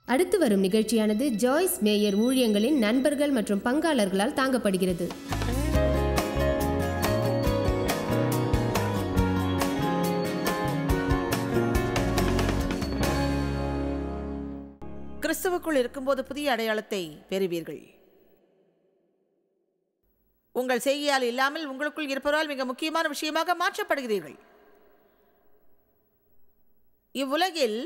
அடுத்து வரும் நிகழ்ச்சியானது ஜாய்ஸ் மேயர் ஊழியங்களின் நண்பர்கள் மற்றும் பங்காளர்களால் தாங்கப்படுகிறது. கிறிஸ்துவுக்குள் இருக்கும்போது புதிய அடையாளத்தை பெறுவீர்கள். உங்கள் செய்கையால் இல்லாமல் உங்களுக்குள் இருப்பவரால் மிக முக்கியமான விஷயமாக மாற்றப்படுகிறீர்கள். இவ்வுலகில்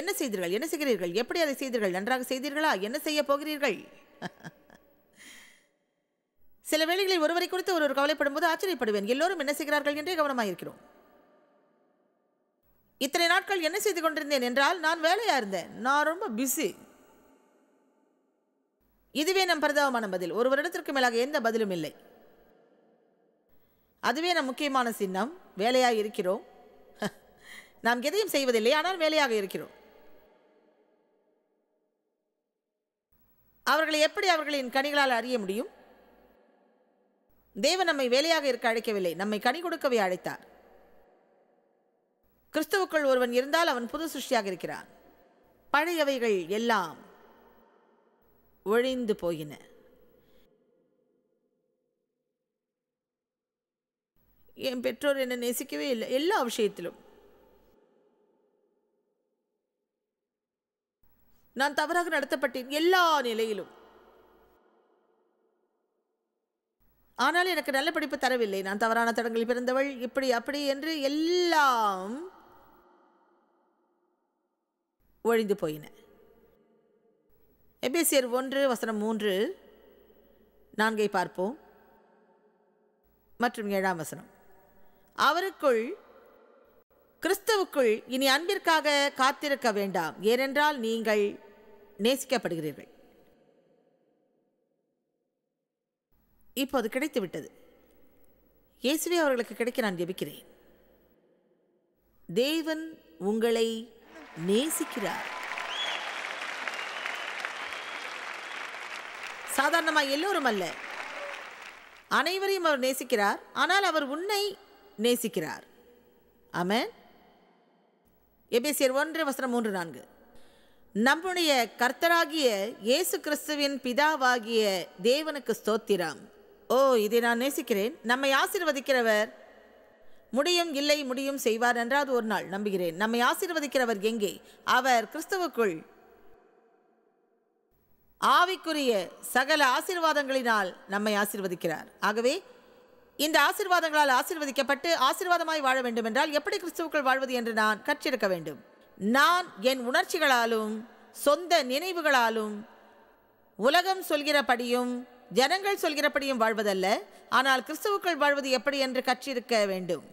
என்ன செய்தீர்கள், என்ன செய்கிறீர்கள், எப்படி அதை செய்தீர்கள், நன்றாக செய்தீர்களா, என்ன செய்ய போகிறீர்கள்? சில வேளைகளில் ஒருவரை குறித்து ஒருவர் கவலைப்படும் போது ஆச்சரியப்படுவேன். எல்லோரும் என்ன செய்கிறார்கள் என்றே கவனமாயிருக்கிறோம். இத்தனை நாட்கள் என்ன செய்து கொண்டிருந்தேன் என்றால், நான் வேலையா இருந்தேன், நான் ரொம்ப பிஸி. இதுவே நம் பரிதாபமான பதில். ஒரு வருடத்திற்கு மேலாக எந்த பதிலும் இல்லை. அதுவே நம் முக்கியமான சின்னம். வேலையாக இருக்கிறோம், நாம் எதையும் செய்வதில்லை, ஆனால் வேலையாக இருக்கிறோம். அவர்களை எப்படி அவர்களின் கனிகளால் அறிய முடியும்? தேவன் நம்மை வேலையாக இருக்க அழைக்கவில்லை, நம்மை கனி கொடுக்கவே அழைத்தார். கிறிஸ்துவுக்குள் ஒருவன் இருந்தால் அவன் புது சிருஷ்டியாக இருக்கிறான். பழையவைகள் எல்லாம் ஒழிந்து போயின. என் பெற்றோர் என்னை நேசிக்கவே இல்லை, எல்லா விஷயத்திலும். நான் தவறாக நடத்தப்பட்டேன், எல்லா நிலையிலும். ஆனால் எனக்கு நல்ல படிப்பு தரவில்லை, நான் தவறான தடங்களில் பிறந்தவள், இப்படி அப்படி என்று எல்லாம் ஒழிந்து போயின. எபேசியர் 1:3-4 பார்ப்போம் மற்றும் 7. அவருக்குள், கிறிஸ்துவுக்குள் இனி அன்பிற்காக காத்திருக்க வேண்டாம், ஏனென்றால் நீங்கள் நேசிக்கப்படுகிறீர்கள். இப்போது கிடைத்துவிட்டது. இயேசுவே அவர்களுக்கு கிடைக்க நான் ஜெபிக்கிறேன். தேவன் உங்களை நேசிக்கிறார். சாதாரணமாக எல்லோரும் அல்ல, அனைவரையும் அவர் நேசிக்கிறார். ஆனால் அவர் உன்னை நேசிக்கிறார். ஆமென். எபேசியர் 1:3-4. நம்முடைய கர்த்தராகிய இயேசு கிறிஸ்துவின் பிதாவாகிய தேவனுக்கு ஸ்தோத்திரம். இதை நான் நேசிக்கிறேன். நம்மை ஆசீர்வதிக்கிறவர் முடியும், இல்லை முடியும் செய்வார் என்றாவது ஒரு நாள் நம்புகிறேன். நம்மை ஆசீர்வதிக்கிறவர் எங்கே? அவர் கிறிஸ்துவுக்குள் ஆவிக்குரிய சகல ஆசீர்வாதங்களினால் நம்மை ஆசீர்வதிக்கிறார். ஆகவே இந்த ஆசீர்வாதங்களால் ஆசீர்வதிக்கப்பட்டு ஆசீர்வாதமாய் வாழ வேண்டும் என்றால் எப்படி கிறிஸ்துவுக்குள் வாழ்வது என்று நான் கற்றிருக்க வேண்டும். நான் என் உணர்ச்சிகளாலும் சொந்த நினைவுகளாலும் உலகம் சொல்கிறபடியும் ஜனங்கள் சொல்கிறபடியும் வாழ்வதல்ல, ஆனால் கிறிஸ்துவுக்குள் வாழ்வது எப்படி என்று கற்றிருக்க வேண்டும்.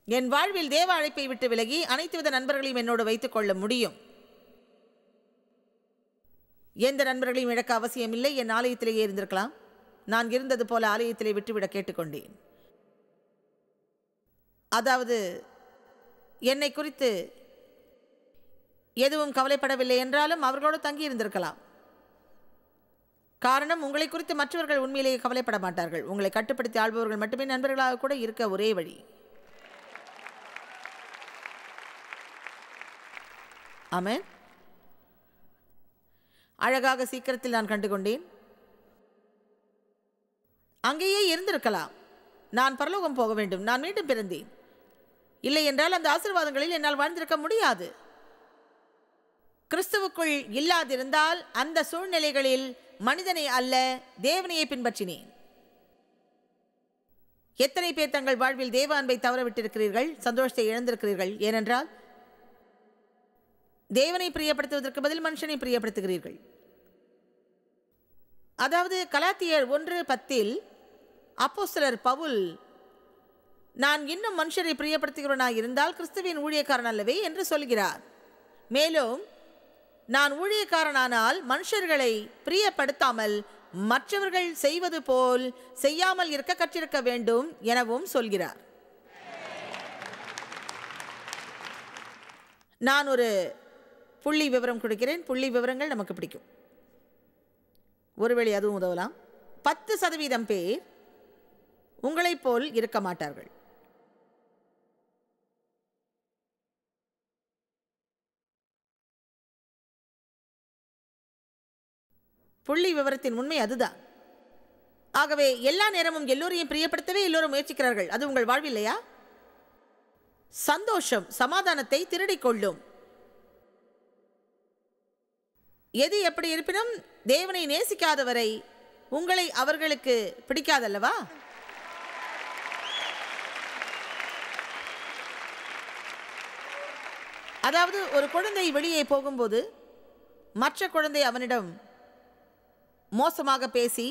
என் வாழ்வில் தேவ அழைப்பை விட்டு விலகி அனைத்து வித நண்பர்களையும் என்னோடு வைத்துக் கொள்ள முடியும். எந்த நண்பர்களையும் இழக்க அவசியமில்லை. என் ஆலயத்திலேயே இருந்திருக்கலாம். நான் இருந்தது போல ஆலயத்திலே விட்டுவிட கேட்டுக்கொண்டேன். அதாவது என்னை குறித்து எதுவும் கவலைப்படவில்லை என்றாலும் அவர்களோடு தங்கி இருந்திருக்கலாம். காரணம், உங்களை குறித்து மற்றவர்கள் உண்மையிலேயே கவலைப்பட மாட்டார்கள். உங்களை கட்டுப்படுத்தி ஆள்பவர்கள் மட்டுமே நண்பர்களாக கூட இருக்க ஒரே வழி. ஆமென். அழகாக சீக்கிரத்தில் நான் கண்டுகொண்டேன். அங்கேயே இருந்திருக்கலாம். நான் பரலோகம் போக வேண்டும், நான் மீண்டும் பிறந்தேன். இல்லை என்றால் அந்த ஆசீர்வாதங்களில் என்னால் வாழ்ந்திருக்க முடியாது. கிறிஸ்துவுக்குள் இல்லாதிருந்தால் அந்த சூழ்நிலைகளில் மனிதனை அல்ல, தேவனையை பின்பற்றினேன். எத்தனை பேர் தங்கள் வாழ்வில் தேவ அன்பை தவறவிட்டிருக்கிறீர்கள், சந்தோஷத்தை இழந்திருக்கிறீர்கள். ஏனென்றால் தேவனை பிரியப்படுத்துவதற்கு பதில் மனுஷனை பிரியப்படுத்துகிறீர்கள். அதாவது கலாத்தியர் 1:10 அப்போஸ்தலர் பவுல், நான் இன்னும் மனுஷரை பிரியப்படுத்துகிறவனாய் இருந்தால் கிறிஸ்துவின் ஊழியக்காரன் அல்லவே என்று சொல்கிறார். மேலும் நான் ஊழியக்காரனானால் மனுஷர்களை பிரியப்படுத்தாமல் மற்றவர்கள் செய்வது போல் செய்யாமல் இருக்க கற்றிருக்க வேண்டும் எனவும் சொல்கிறார். நான் ஒரு புள்ளி விவரம் கொடுக்கிறேன். புள்ளி விவரங்கள் நமக்கு பிடிக்கும். ஒருவேளை அதுவும் உதவலாம். 10% பேர் உங்களைப் போல் இருக்க மாட்டார்கள். புள்ளி விவரத்தின் உண்மை அதுதான். ஆகவே எல்லா நேரமும் எல்லோரையும் பிரியப்படுத்தவே எல்லோரும் முயற்சிக்கிறார்கள். அது உங்கள் வாழ்வில்லையா? சந்தோஷம் சமாதானத்தை திருடிக் கொள்ளும். எது எப்படி இருப்பினும் தேவனை நேசிக்காதவரை உங்களை அவர்களுக்கு பிடிக்காதல்லவா? அதாவது ஒரு குழந்தை வெளியே போகும்போது மற்ற குழந்தை அவனிடம் மோசமாக பேசி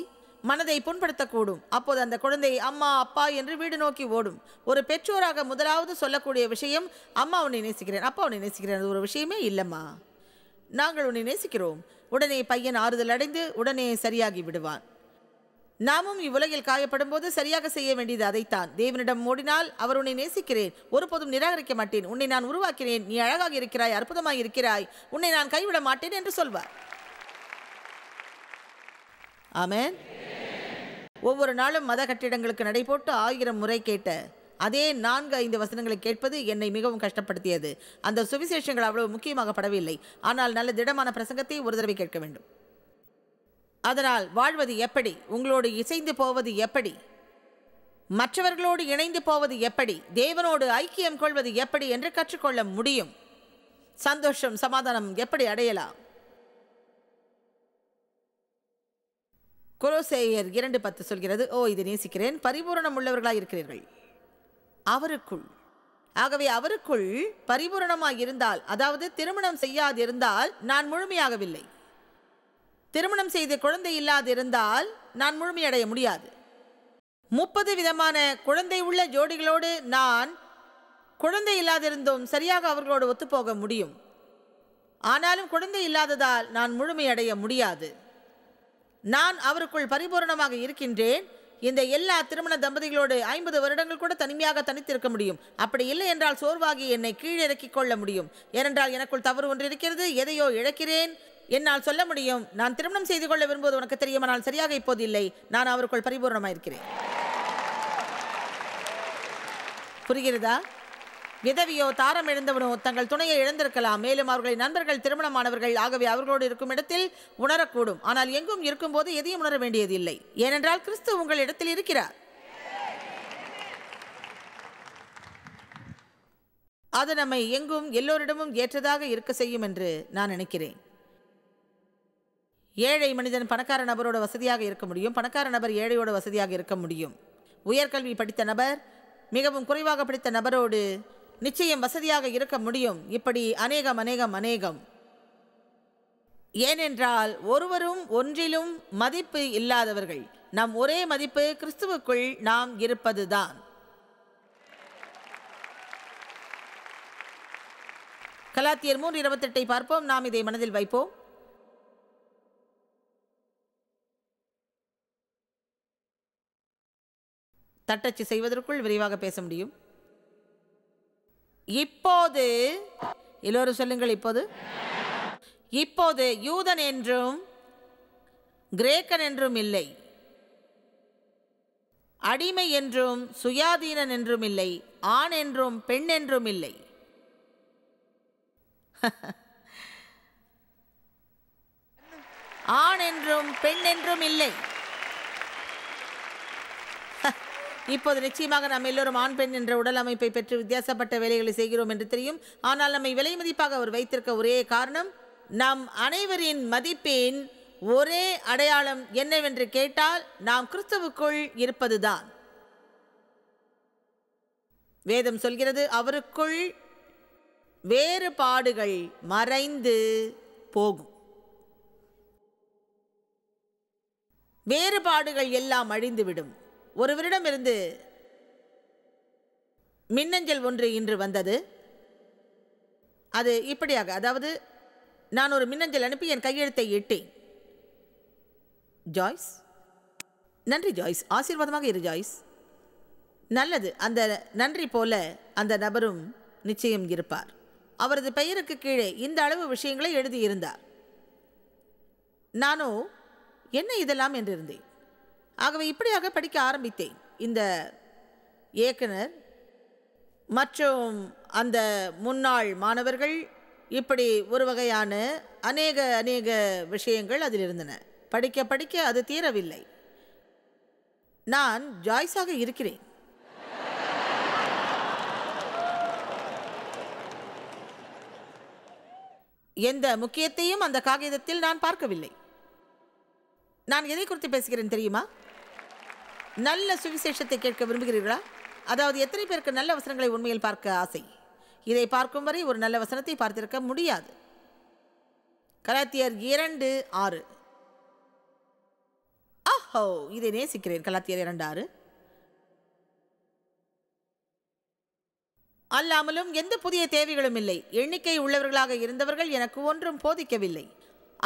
மனதை புண்படுத்தக்கூடும். அப்போது அந்த குழந்தை அம்மா அப்பா என்று வீடு நோக்கி ஓடும். ஒரு பெற்றோராக முதலாவது சொல்லக்கூடிய விஷயம், அம்மா உன்னை நேசிக்கிறேன், அப்பா உன்னை நேசிக்கிறேன். அது ஒரு விஷயமே இல்லைம்மா, நாங்கள் உன்னை நேசிக்கிறோம். உடனே பையன் ஆறுதல் அடைந்து உடனே சரியாகி விடுவான். நாமும் இவ்வுலகில் காயப்படும் போது சரியாக செய்ய வேண்டியது அதைத்தான். தேவனிடம் ஓடினால் அவர் உன்னை நேசிக்கிறேன், ஒருபோதும் நிராகரிக்க மாட்டேன், உன்னை நான் உருவாக்கினேன், நீ அழகாக இருக்கிறாய், அற்புதமாக இருக்கிறாய், உன்னை நான் கைவிட மாட்டேன் என்று சொல்வார். ஆமென். ஒவ்வொரு நாளும் மத கட்டிடங்களுக்கு நடை போட்டு 1000 முறை கேட்ட அதே 4-5 வசனங்களை கேட்பது என்னை மிகவும் கஷ்டப்படுத்தியது. அந்த சுவிசேஷங்கள் அவ்வளவு முக்கியமாக படவில்லை. ஆனால் நல்ல திடமான பிரசங்கத்தை ஒரு தடவை கேட்க வேண்டும். அதனால் வாழ்வது எப்படி, உங்களோடு இசைந்து போவது எப்படி, மற்றவர்களோடு இணைந்து போவது எப்படி, தேவனோடு ஐக்கியம் கொள்வது எப்படி என்று கற்றுக்கொள்ள முடியும். சந்தோஷம் சமாதானம் எப்படி அடையலாம்? கொலோசேயர் 2:10 சொல்கிறது, ஓ இது நேசிக்கிறேன், பரிபூரணம் உள்ளவர்களாய் இருக்கிறீர்கள் அவருக்குள். ஆகவே அவருக்குள் பரிபூரணமாய் இருந்தால், அதாவது திருமணம் செய்யாதிருந்தால் நான் முழுமையாகவில்லை. திருமணம் செய்து குழந்தை இல்லாதிருந்தால் நான் முழுமையடைய முடியாது. 30 விதமான குழந்தை உள்ள ஜோடிகளோடு நான் குழந்தை இல்லாதிருந்தும் சரியாக அவர்களோடு ஒத்துப்போக முடியும். ஆனாலும் குழந்தை இல்லாததால் நான் முழுமையடைய முடியாது. நான் அவருக்குள் பரிபூரணமாக இருக்கின்றேன். இந்த எல்லா திருமண தம்பதிகளோடு 50 வருடங்கள் கூட தனிமையாக தனித்திருக்க முடியும். அப்படி இல்லை என்றால் சோர்வாகி என்னை கீழிறக்கிக் கொள்ள முடியும். ஏனென்றால் எனக்குள் தவறு ஒன்று இருக்கிறது, எதையோ இழக்கிறேன். என்னால் சொல்ல முடியும், நான் திருமணம் செய்து கொள்ள விரும்புவது உனக்கு தெரியும், ஆனால் சரியாக இப்போது இல்லை, நான் அவருக்குள் பரிபூர்ணமாக இருக்கிறேன். புரிகிறதா? விதவியோ தாரம் இழந்தவனோ தங்கள் துணையை இழந்திருக்கலாம். மேலும் அவர்களின் நண்பர்கள் திருமணமானவர்கள், ஆகவே அவர்களோடு இருக்கும் இடத்தில் உணரக்கூடும். ஆனால் எங்கும் இருக்கும்போது எதையும் உணர வேண்டியது இல்லை, ஏனென்றால் கிறிஸ்து உங்கள் இடத்தில் இருக்கிறார். அது நம்மை எங்கும் எல்லோரிடமும் ஏற்றதாக இருக்க செய்யும் என்று நான் நினைக்கிறேன். ஏழை மனிதன் பணக்கார நபரோட வசதியாக இருக்க முடியும், பணக்கார நபர் ஏழையோட வசதியாக இருக்க முடியும். உயர்கல்வி படித்த நபர் மிகவும் குறைவாக படித்த நபரோடு நிச்சயம் வசதியாக இருக்க முடியும். இப்படி அநேகம். ஏனென்றால் ஒருவரும் ஒன்றிலும் மதிப்பு இல்லாதவர்கள். நம் ஒரே மதிப்பு கிறிஸ்துவுக்குள் நாம் இருப்பதுதான். கலாத்தியர் 3:28 பார்ப்போம். நாம் இதை மனதில் வைப்போம். தட்டச்சு செய்வதற்குள் விரிவாக பேச முடியும். இப்போது எல்லோரும் சொல்லுங்கள், இப்போது யூதன் என்றும் கிரேக்கன் என்றும் இல்லை, அடிமை என்றும் சுயாதீனன் என்றும் இல்லை, ஆண் என்றும் பெண் என்றும் இல்லை. ஆண் என்றும் பெண் என்றும் இல்லை. இப்போது நிச்சயமாக நாம் எல்லோரும் ஆண் பெண் என்ற உடல் அமைப்பை பெற்று வித்தியாசப்பட்ட வேலைகளை செய்கிறோம் என்று தெரியும். ஆனால் நம்மை விலை மதிப்பாக அவர் வைத்திருக்க ஒரே காரணம், நம் அனைவரின் மதிப்பின் ஒரே அடையாளம் என்னவென்று கேட்டால் நாம் கிறிஸ்துவுக்குள் இருப்பதுதான். வேதம் சொல்கிறது, அவருக்குள் வேறுபாடுகள் மறைந்து போகும். வேறுபாடுகள் எல்லாம் அழிந்துவிடும். ஒருவரிடமிருந்து மின்னஞ்சல் ஒன்று இன்று வந்தது. அது இப்படியாக, அதாவது நான் ஒரு மின்னஞ்சல் அனுப்பி என் கையெழுத்தை இட்டேன். ஜாய்ஸ், நன்றி ஜாய்ஸ், ஆசீர்வாதமாக இரு ஜாய்ஸ். நல்லது. அந்த நன்றி போல அந்த நபரும் நிச்சயம் இருப்பார். அவரது பெயருக்கு கீழே இந்த அளவு விஷயங்களை எழுதியிருந்தார். நானோ என்ன இதெல்லாம் என்றிருந்தேன். ஆகவே இப்படியாக படிக்க ஆரம்பித்தேன். இந்த இயக்குனர் மற்றும் அந்த முன்னாள் மாணவர்கள், இப்படி ஒரு வகையான அநேக விஷயங்கள் அதில் இருந்தன. படிக்க படிக்க அது தீரவில்லை. நான் ஜாய்ஸாக இருக்கிறேன். எந்த முக்கியத்தையும் அந்த காகிதத்தில் நான் பார்க்கவில்லை. நான் எதை குறித்து பேசுகிறேன் தெரியுமா? நல்ல சுவிசேஷத்தை கேட்க விரும்புகிறீர்களா? அதாவது எத்தனை பேருக்கு நல்ல வசனங்களை உண்மையில் பார்க்க ஆசை? இதை பார்க்கும் வரை ஒரு நல்ல வசனத்தை பார்த்திருக்க முடியாது. கலாத்தியர் 2:6. ஆஹோ, இதை நேசிக்கிறேன். கலாத்தியர் 2:6. அல்லாமலும் எந்த புதிய தேவைகளும் இல்லை. எண்ணிக்கை உள்ளவர்களாக இருந்தவர்கள் எனக்கு ஒன்றும் போதிக்கவில்லை.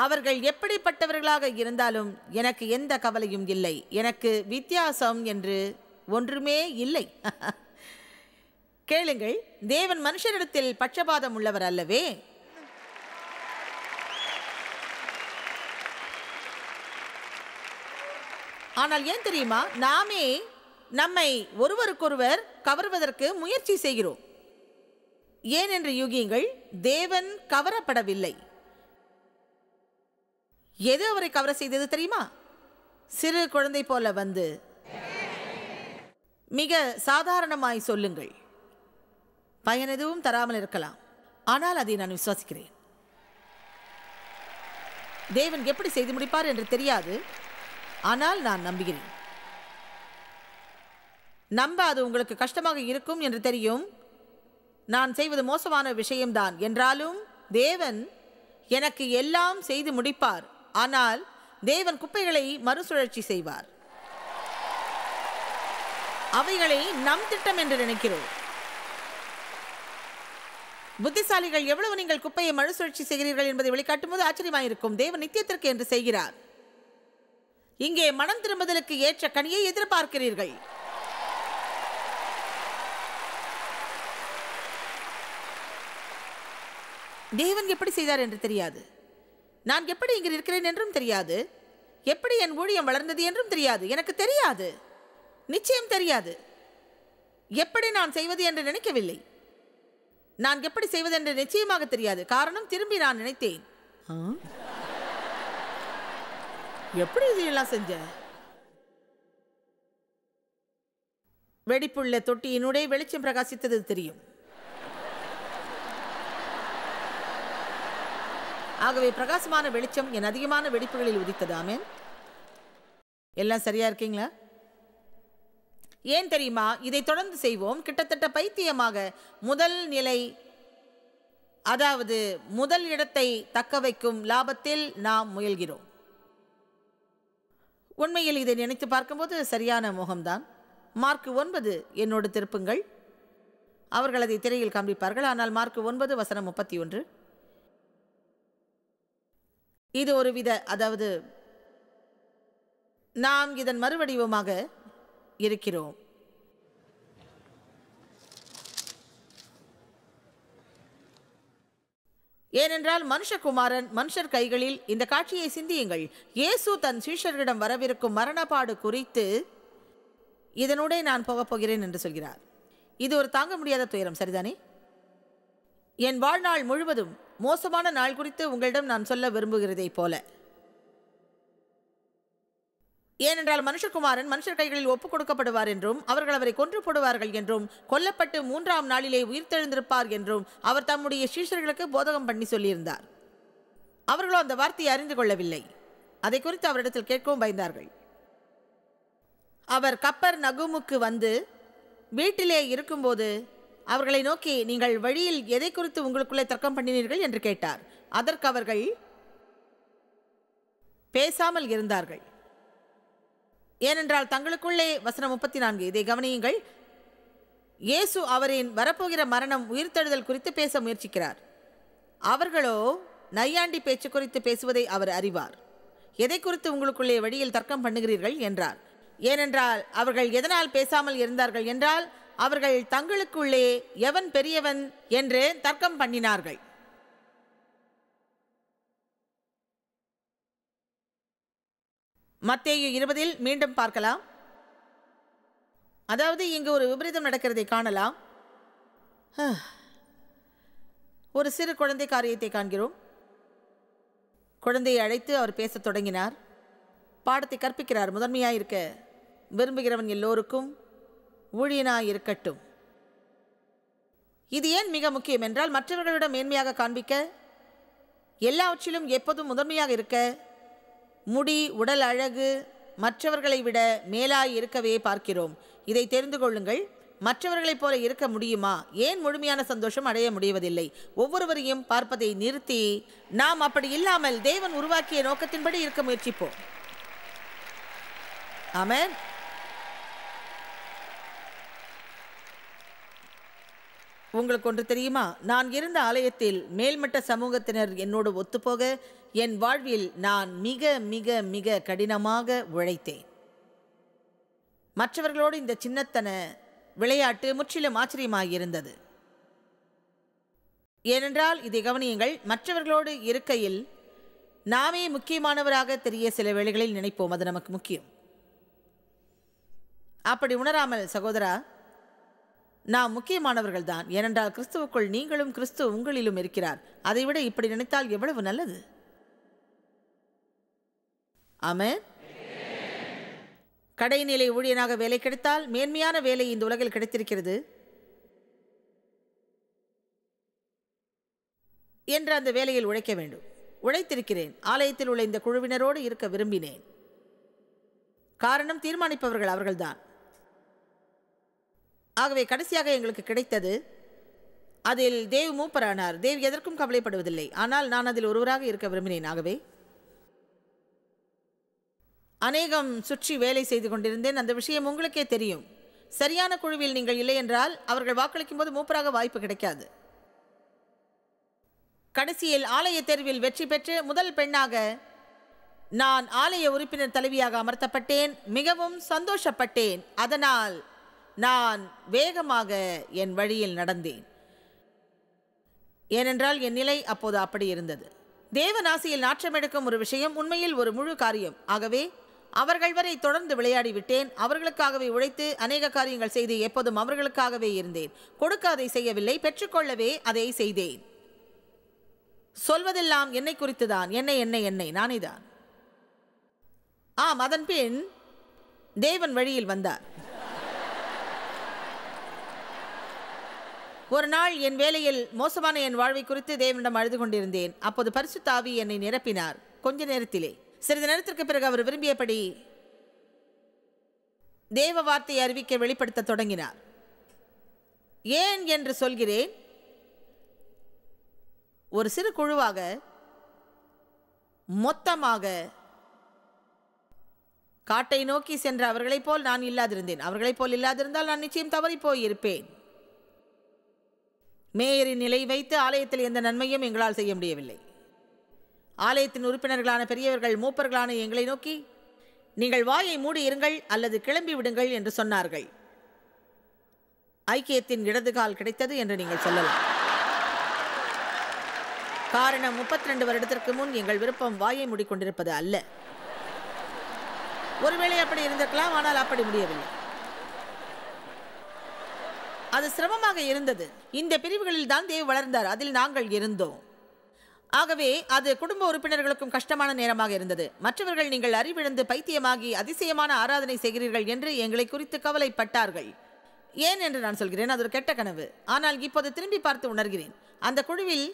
அவர்கள் எப்படிப்பட்டவர்களாக இருந்தாலும் எனக்கு எந்த கவலையும் இல்லை. எனக்கு வித்தியாசம் என்று ஒன்றுமே இல்லை. கேளுங்கள், தேவன் மனுஷரிடத்தில் பட்சபாதம் உள்ளவர் அல்லவே. ஆனால் ஏன் தெரியுமா? நாமே நம்மை ஒருவருக்கொருவர் கவர்வதற்கு முயற்சி செய்கிறோம். ஏன் என்று யூகியுங்கள். தேவன் கவரப்படவில்லை. எது அவரை கவர செய்தது தெரியுமா? சிறு குழந்தை போல வந்து மிக சாதாரணமாய் சொல்லுங்கள். பயன் எதுவும் தராமல் இருக்கலாம், ஆனால் அதை நான் விசுவாசிக்கிறேன். தேவன் எப்படி செய்து முடிப்பார் என்று தெரியாது, ஆனால் நான் நம்புகிறேன். நம்ப அது உங்களுக்கு கஷ்டமாக இருக்கும் என்று தெரியும். நான் செய்வது மோசமான விஷயம்தான் என்றாலும் தேவன் எனக்கு எல்லாம் செய்து முடிப்பார். ஆனால் தேவன் குப்பைகளை மறுசுழற்சி செய்வார். அவைகளை நம் திட்டம் என்று நினைக்கிறோம். புத்திசாலிகள் எவ்வளவு நீங்கள் குப்பையை மறுசுழற்சி செய்கிறீர்கள் என்பதை வெளிக்காட்டும் போது ஆச்சரியமாயிருக்கும். தேவன் நித்தியத்திற்கு என்று செய்கிறார். இங்கே மனம் திரும்புதலுக்கு ஏற்ற கனியை எதிர்பார்க்கிறீர்கள். தேவன் எப்படி செய்தார் என்று தெரியாது. நான் எப்படி இங்கு இருக்கிறேன் என்றும் தெரியாது. எப்படி என் ஊழியம் வளர்ந்தது என்றும் தெரியாது. எனக்கு தெரியாது, நிச்சயம் தெரியாது. எப்படி நான் செய்வது என்று நினைக்கவில்லை. நான் எப்படி செய்வது என்று நிச்சயமாக தெரியாது. காரணம், திரும்பி நான் நினைத்தேன், எப்படி இதெல்லாம் செஞ்ச? வெடிப்புள்ள தொட்டியினுடைய வெளிச்சம் பிரகாசித்தது தெரியும். ஆகவே பிரகாசமான வெளிச்சம் என் அதிகமான வெடிப்புகளில் உதித்தது. ஆமென். எல்லாம் சரியா இருக்கீங்களா? ஏன் தெரியுமா? இதை தொடர்ந்து செய்வோம். கிட்டத்தட்ட பைத்தியமாக முதல் நிலை, அதாவது முதல் இடத்தை தக்க வைக்கும் லாபத்தில் நாம் முயல்கிறோம். உண்மையில் இதை நினைத்து பார்க்கும்போது சரியான மோகம்தான். மார்க் 9 என்னோடு திருப்புங்கள். அவர்கள் அதை திரையில் காண்பிப்பார்கள். ஆனால் மார்க் 9:31. இது ஒருவித, அதாவது நாம் இதன் மறுவடிவமாக இருக்கிறோம். ஏனென்றால் மனுஷகுமாரன் மனுஷர் கைகளில், இந்த காட்சியை சிந்தியுங்கள். இயேசு தன் சீஷர்களிடம் வரவிருக்கும் மரணப்பாடு குறித்து, இதனூடே நான் போகப் போகிறேன் என்று சொல்கிறார். இது ஒரு தாங்க முடியாத துயரம், சரிதானே? என் வாழ்நாள் முழுவதும் மோசமான நாள் குறித்து உங்களிடம் நான் சொல்ல விரும்புகிறதை போல. ஏனென்றால் மனுஷகுமாரன் மனுஷர் கைகளில் ஒப்புக் கொடுக்கப்படுவார் என்றும், அவர்கள் அவரை கொன்று போடுவார்கள் என்றும், கொல்லப்பட்டு 3ஆம் நாளிலே உயிர்த்தெழுந்திருப்பார் என்றும் அவர் தம்முடைய சீஷர்களுக்கு போதகம் பண்ணி சொல்லியிருந்தார். அவர்களோ அந்த வார்த்தையை அறிந்து கொள்ளவில்லை. அதை குறித்து அவரிடத்தில் கேட்கவும் பயந்தார்கள். அவர் கப்பர் நகுமுக்கு வந்து வீட்டிலே இருக்கும்போது அவர்களை நோக்கி, நீங்கள் வழியில் எதை குறித்து உங்களுக்குள்ளே தர்க்கம் பண்ணினீர்கள் என்று கேட்டார். அதற்கு அவர்கள் பேசாமல் இருந்தார்கள். ஏனென்றால் தங்களுக்குள்ளே, வசனம் 34, இதை கவனியுங்கள், இயேசு அவரின் வரப்போகிற மரணம், உயிர்த்தெழுதல் குறித்து பேச முயற்சிக்கிறார். அவர்களோ நையாண்டி பேச்சு குறித்து பேசுவதை அவர் அறிவார். எதை குறித்து உங்களுக்குள்ளே வழியில் தர்க்கம் பண்ணுகிறீர்கள் என்றார். ஏனென்றால் அவர்கள் எதனால் பேசாமல் இருந்தார்கள் என்றால், அவர்கள் தங்களுக்குள்ளே எவன் பெரியவன் என்று தர்க்கம் பண்ணினார்கள். மத்தேயு 20 மீண்டும் பார்க்கலாம். அதாவது இங்கு ஒரு விபரீதம் நடக்கிறதை காணலாம். ஒரு சிறு குழந்தை காரியத்தை காண்கிறோம். குழந்தையை அழைத்து அவர் பேசத் தொடங்கினார். பாடத்தை கற்பிக்கிறார். முதன்மையாக இருக்க விரும்புகிறவன் எல்லோருக்கும் ஊழியனாய் இருக்கட்டும். இது ஏன் மிக முக்கியம் என்றால், மற்றவர்களிடம் மேன்மையாக காண்பிக்க, எல்லாவற்றிலும் எப்போதும் முதன்மையாக இருக்க, முடி, உடல் அழகு மற்றவர்களை விட மேலாய் இருக்கவே பார்க்கிறோம். இதை தெரிந்து கொள்ளுங்கள். மற்றவர்களைப் போல இருக்க முடியுமா? ஏன் முழுமையான சந்தோஷம் அடைய முடிவதில்லை? ஒவ்வொருவரையும் பார்ப்பதை நிறுத்தி நாம் அப்படி இல்லாமல் தேவன் உருவாக்கிய நோக்கத்தின்படி இருக்க முயற்சிப்போம். ஆமென். உங்களுக்கு ஒன்று தெரியுமா? நான் இருந்த ஆலயத்தில் மேல்மட்ட சமூகத்தினர் என்னோடு ஒத்துப்போக என் வாழ்வில் நான் மிக மிக மிக கடினமாக உழைத்தேன். மற்றவர்களோடு இந்த சின்னத்தன விளையாட்டு முற்றிலும் ஆச்சரியமாயிருந்தது. ஏனென்றால் இதை கவனியுங்கள், மற்றவர்களோடு இருக்கையில் நாமே முக்கியமானவராக தெரிய சில வேளைகளில் நினைப்போம். அது நமக்கு முக்கியம். அப்படி உணராமல் சகோதரா, நாம் முக்கியமானவர்கள் தான். ஏனென்றால் கிறிஸ்துவுக்குள் நீங்களும் கிறிஸ்து உங்களிலும் இருக்கிறார். அதைவிட இப்படி நினைத்தால் எவ்வளவு நல்லது. ஆமென். கடைநிலை ஊழியனாக வேலை கிடைத்தால் மேன்மையான வேலை இந்த உலகில் கிடைத்திருக்கிறது என்று அந்த வேலையில் உழைக்க வேண்டும். உழைத்திருக்கிறேன். ஆலயத்தில் உள்ள இந்த குழுவினரோடு இருக்க விரும்பினேன். காரணம், தீர்மானிப்பவர்கள் அவர்கள்தான். ஆகவே கடைசியாக எங்களுக்கு கிடைத்தது, அதில் தேவ் மூப்பரானார். தேவ் எதற்கும் கவலைப்படுவதில்லை. ஆனால் நான் அதில் ஒருவராக இருக்க விரும்பினேன். ஆகவே அநேகம் சுற்றி வேலை செய்து கொண்டிருந்தேன். அந்த விஷயம் உங்களுக்கே தெரியும். சரியான குழுவில் நீங்கள் இல்லை என்றால் அவர்கள் வாக்களிக்கும் போது மூப்பராக வாய்ப்பு கிடைக்காது. கடைசியில் ஆலய தேர்வில் வெற்றி பெற்று முதல் பெண்ணாக நான் ஆலய உறுப்பினர் தலைவியாக அமர்த்தப்பட்டேன். மிகவும் சந்தோஷப்பட்டேன். அதனால் நான் வேகமாக என் வழியில் நடந்தேன். ஏனென்றால் என் நிலை அப்போது அப்படி இருந்தது. தேவன் ஆசையில் நாற்றம் எடுக்கும் ஒரு விஷயம் உண்மையில் ஒரு முழு காரியம். ஆகவே அவர்கள் வரை தொடர்ந்து விளையாடி விட்டேன். அவர்களுக்காகவே உழைத்து அநேக காரியங்கள் செய்து எப்போதும் அவர்களுக்காகவே இருந்தேன். கொடுக்க அதை செய்யவில்லை, பெற்றுக்கொள்ளவே அதை செய்தேன். சொல்வதெல்லாம் என்னை குறித்துதான். என்னை நானே தான். அதன் பின் தேவன் வழியில் வந்தார். ஒரு நாள் என் வேலையில் மோசமான என் வாழ்வை குறித்து தேவனிடம் அழுது கொண்டிருந்தேன். அப்போது பரிசுத்த ஆவி என்னை நிரப்பினார். கொஞ்ச நேரத்திலே, சிறிது நேரத்திற்கு பிறகு அவர் விரும்பியபடி தேவ வார்த்தையை அறிவிக்க வெளிப்படுத்த தொடங்கினார். ஏன் என்று சொல்கிறேன். ஒரு சிறு குழுவாக மொத்தமாக காட்டை நோக்கி சென்ற அவர்களைப் போல் நான் இல்லாதிருந்தேன். அவர்களைப் போல் இல்லாதிருந்தால் நான் நிச்சயம் தவறி போயிருப்பேன். மேயரின் நிலை வைத்து ஆலயத்தில் எந்த நன்மையும் எங்களால் செய்ய முடியவில்லை. ஆலயத்தின் உறுப்பினர்களான பெரியவர்கள் மூப்பர்களான எங்களை நோக்கி, நீங்கள் வாயை மூடி இருங்கள் அல்லது கிளம்பி விடுங்கள் என்று சொன்னார்கள். ஐக்கியத்தின் இடது கால் கிடைத்தது என்று நீங்கள் சொல்லலாம். காரணம், 32 வருடத்திற்கு முன் எங்கள் விருப்பம் வாயை மூடிக்கொண்டிருப்பது அல்ல. ஒருவேளை அப்படி இருந்திருக்கலாம், ஆனால் அப்படி முடியவில்லை. அது சிரமமாக இருந்தது. இந்த பிரிவுகளில் தான் தேவ் வளர்ந்தார். அதில் நாங்கள் இருந்தோம். ஆகவே அது குடும்ப உறுப்பினர்களுக்கும் கஷ்டமான நேரமாக இருந்தது. மற்றவர்கள் நீங்கள் அறிவிழந்து பைத்தியமாகி அதிசயமான ஆராதனை செய்கிறீர்கள் என்று எங்களை குறித்து கவலைப்பட்டார்கள். ஏன் என்று நான் சொல்கிறேன், அது ஒரு கெட்ட கனவு. ஆனால் இப்போது திரும்பி பார்த்து உணர்கிறேன். அந்த குழுவில்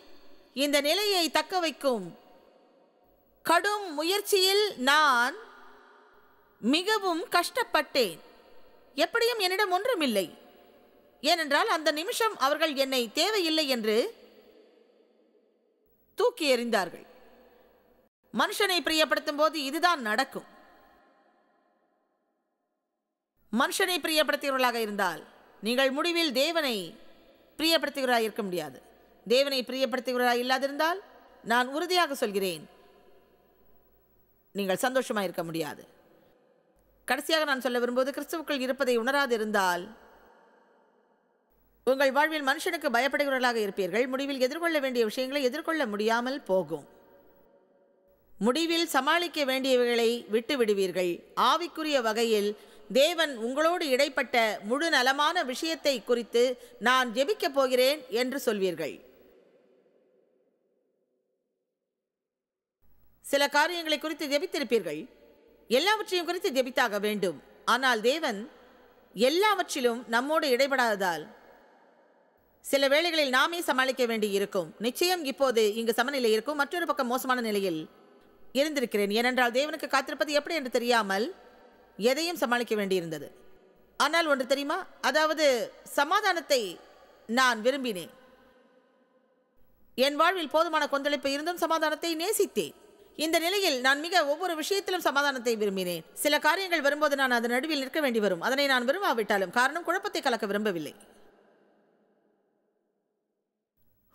இந்த நிலையை தக்க வைக்கும் கடும் முயற்சியில் நான் மிகவும் கஷ்டப்பட்டேன். எப்படியும் என்னிடம் ஒன்றுமில்லை. ஏனென்றால் அந்த நிமிஷம் அவர்கள் என்னை தேவையில்லை என்று தூக்கி எறிந்தார்கள். மனுஷனை பிரியப்படுத்தும் போது இதுதான் நடக்கும். மனுஷனை பிரியப்படுத்துகிறவர்களாக இருந்தால் நீங்கள் முடிவில் தேவனை பிரியப்படுத்துகிறவராக இருக்க முடியாது. தேவனை பிரியப்படுத்துகிறவராக இல்லாதிருந்தால் நான் உறுதியாக சொல்கிறேன், நீங்கள் சந்தோஷமாக இருக்க முடியாது. கடைசியாக நான் சொல்ல விரும்புவது, கிறிஸ்துவுக்குள் இருப்பதை உணராதிருந்தால் உங்கள் வாழ்வில் மனுஷனுக்கு பயப்படுகிறவர்களாக இருப்பீர்கள். முடிவில் எதிர்கொள்ள வேண்டிய விஷயங்களை எதிர்கொள்ள முடியாமல் போகும். முடிவில் சமாளிக்க வேண்டியவைகளை விட்டு விடுவீர்கள். ஆவிக்குரிய வகையில் தேவன் உங்களோடு இடைப்பட்ட முழு நலமான விஷயத்தை குறித்து நான் ஜெபிக்கப் போகிறேன் என்று சொல்வீர்கள். சில காரியங்களை குறித்து ஜெபித்திருப்பீர்கள். எல்லாவற்றையும் குறித்து ஜெபித்தாக வேண்டும். ஆனால் தேவன் எல்லாவற்றிலும் நம்மோடு இடைபடாததால் சில வேளைகளில் நாமே சமாளிக்க வேண்டி இருக்கும். நிச்சயம் இப்போது இங்கு சமநிலை இருக்கும். மற்றொரு பக்கம் மோசமான நிலையில் இருந்திருக்கிறேன். ஏனென்றால் தேவனுக்கு காத்திருப்பது எப்படி என்று தெரியாமல் எதையும் சமாளிக்க வேண்டியிருந்தது. ஆனால் ஒன்று தெரியுமா, அதாவது சமாதானத்தை நான் விரும்பினேன். என் வாழ்வில் போதுமான கொந்தளிப்பு இருந்தும் சமாதானத்தை நேசித்தேன். இந்த நிலையில் நான் ஒவ்வொரு விஷயத்திலும் சமாதானத்தை விரும்பினேன். சில காரியங்கள் வரும்போது நான் அதன் நடுவில் நிற்க வேண்டி வரும். அதனை நான் விரும்பாவிட்டாலும், காரணம் குழப்பத்தை கலக்க விரும்பவில்லை.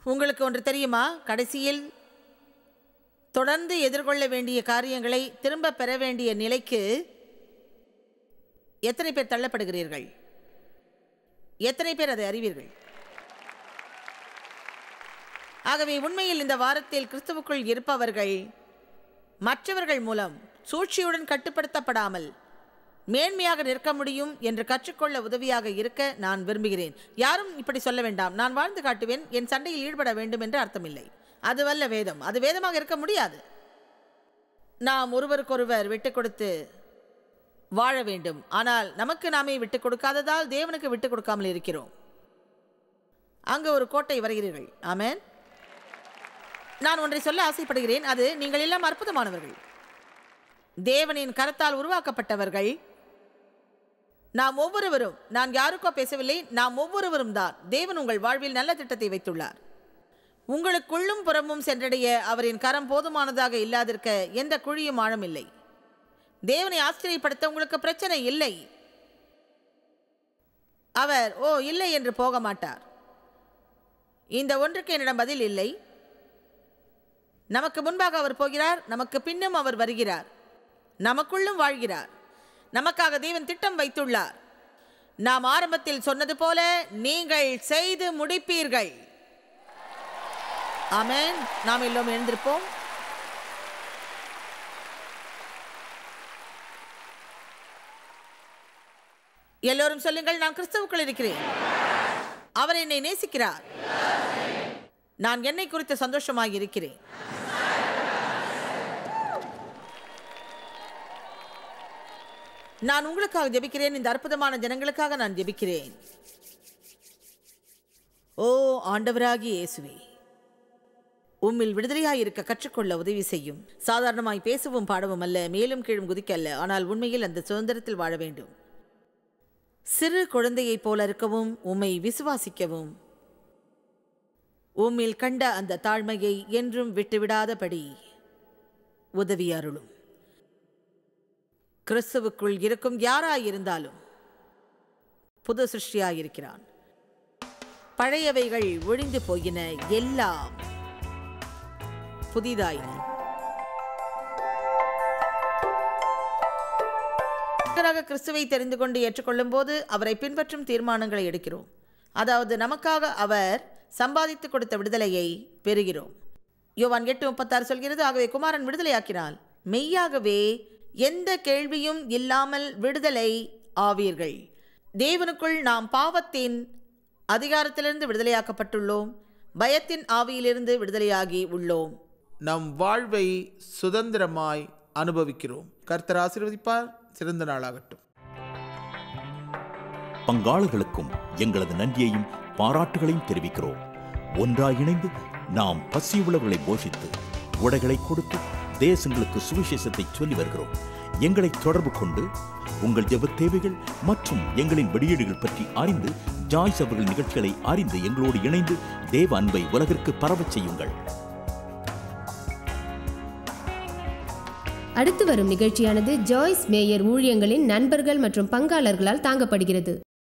உங்களுக்கு ஒன்று தெரியுமா, கடைசியில் தொடர்ந்து எதிர்கொள்ள வேண்டிய காரியங்களை திரும்ப பெற வேண்டிய நிலைக்கு எத்தனை பேர் தள்ளப்படுகிறீர்கள்? எத்தனை பேர் அதை அறிவீர்கள்? ஆகவே உண்மையில் இந்த வாரத்தில் கிறிஸ்துவுக்குள் இருப்பவர்கள் மற்றவர்கள் மூலம் சூழ்ச்சியுடன் கட்டுப்படுத்தப்படாமல் மேன்மையாக நிற்க முடியும் என்று கற்றுக்கொள்ள உதவியாக இருக்க நான் விரும்புகிறேன். யாரும் இப்படி சொல்ல வேண்டாம், நான் வாழ்ந்து காட்டுவேன், என் சண்டையில் ஈடுபட வேண்டும் என்று அர்த்தமில்லை. அதுவல்ல வேதம். அது வேதமாக இருக்க முடியாது. நாம் ஒருவருக்கொருவர் விட்டுக் கொடுத்து வாழ வேண்டும். ஆனால் நமக்கு நாமே விட்டுக் கொடுக்காததால் தேவனுக்கு விட்டுக் கொடுக்காமல் இருக்கிறோம். அங்கு ஒரு கோட்டை வரைகிறீர்கள். ஆமென். நான் ஒன்றை சொல்ல ஆசைப்படுகிறேன். அது நீங்கள் எல்லாம் அற்புதமானவர்கள், தேவனின் கரத்தால் உருவாக்கப்பட்டவர்கள். நாம் ஒவ்வொருவரும், நான் யாருக்கோ பேசவில்லை, நாம் ஒவ்வொருவரும் தான். தேவன் உங்கள் வாழ்வில் நல்ல திட்டத்தை வைத்துள்ளார். உங்களுக்குள்ளும் புறமும் சென்றடைய அவரின் கரம் போதுமானதாக இல்லாதிருக்க எந்த குழியும் ஆழமில்லை. தேவனை ஆச்சரியப்படுத்த உங்களுக்கு பிரச்சனை இல்லை. அவர் இல்லை என்று போக மாட்டார். இந்த ஒன்றுக்கு என்னிடம் பதில் இல்லை. நமக்கு முன்பாக அவர் போகிறார், நமக்கு பின்னும் அவர் வருகிறார், நமக்குள்ளும் வாழ்கிறார். நமக்காக தேவன் திட்டம் வைத்துள்ளார். நாம் ஆரம்பத்தில் சொன்னது போல நீங்கள் செய்து முடிப்பீர்கள். ஆமென். நாம் எல்லோரும் எழுந்திருப்போம். எல்லோரும் சொல்லுங்கள், நான் கிறிஸ்துவுக்குள் இருக்கிறேன், அவர் என்னை நேசிக்கிறார், நான் என்னை குறித்து சந்தோஷமாக இருக்கிறேன். நான் உங்களுக்காக ஜெபிக்கிறேன். இந்த அற்புதமான ஜனங்களுக்காக நான் ஜெபிக்கிறேன். ஓ ஆண்டவராகிய இயேசுவே, உம்மில் விடுதலையாய் இருக்க கற்றுக்கொள்ள உதவி செய்யும். சாதாரணமாய் பேசவும் பாடவும் அல்ல, மேலும் கீழும் குதிக்க அல்ல, ஆனால் உண்மையில் அந்த சுதந்திரத்தில் வாழ வேண்டும். சிறு குழந்தையைப் போல இருக்கவும், உம்மை விசுவாசிக்கவும், உம்மில் கண்ட அந்த தாழ்மையை என்றும் விட்டுவிடாதபடி உதவி அருளும். கிறிஸ்துவுக்குள் இருக்கும் யாராயிருந்தாலும் புது சிருஷ்டியாயிருக்கிறான். பழையவைகள் ஒழிந்து போயின, எல்லாம் புதிதாயின. கிறிஸ்துவை தெரிந்து கொண்டு ஏற்றுக்கொள்ளும் போது அவரை பின்பற்றும் தீர்மானங்களை எடுக்கிறோம். அதாவது நமக்காக அவர் சம்பாதித்து கொடுத்த விடுதலையை பெறுகிறோம். யோவான் 8:36 சொல்கிறது, ஆகவே குமாரன் விடுதலையாக்கினால் மெய்யாகவே எந்த கேள்வியும் இல்லாமல் விடுதலை ஆவீர்கள். தேவனுக்குள் நாம் பாவத்தின் அதிகாரத்திலிருந்து விடுதலையாக்கப்பட்டுள்ளோம், பயத்தின் ஆவியிலிருந்து விடுதலையாகி உள்ளோம். நம் வாழ்வை சுதந்திரமாய் அனுபவிக்கிறோம். கர்த்தர் ஆசீர்வதிப்பார். சிறந்த நாளாகட்டும். பங்காளர்களுக்கும் எங்களது நன்றியையும் பாராட்டுகளையும் தெரிவிக்கிறோம். ஒன்றாய் இணைந்து நாம் பசியுள்ளவர்களை போஷித்து உடைகளை கொடுத்து தேசங்களுக்கு சுவிசேஷத்தை சொல்லி வருகிறோம். எங்களை தொடர்பு கொண்டு உங்கள் ஜெப தேவைகள் மற்றும் எங்களின் வெளியீடுகள் பற்றி அறிந்து ஜாய்ஸ் அவர்கள் நிகழ்ச்சிகளை அறிந்து எங்களோடு இணைந்து தேவ அன்பை உலகிற்கு பரவச் செய்யுங்கள். அடுத்து வரும் நிகழ்ச்சியானது ஜாய்ஸ் மேயர் ஊழியங்களின் நண்பர்கள் மற்றும் பங்காளர்களால் தாங்கப்படுகிறது.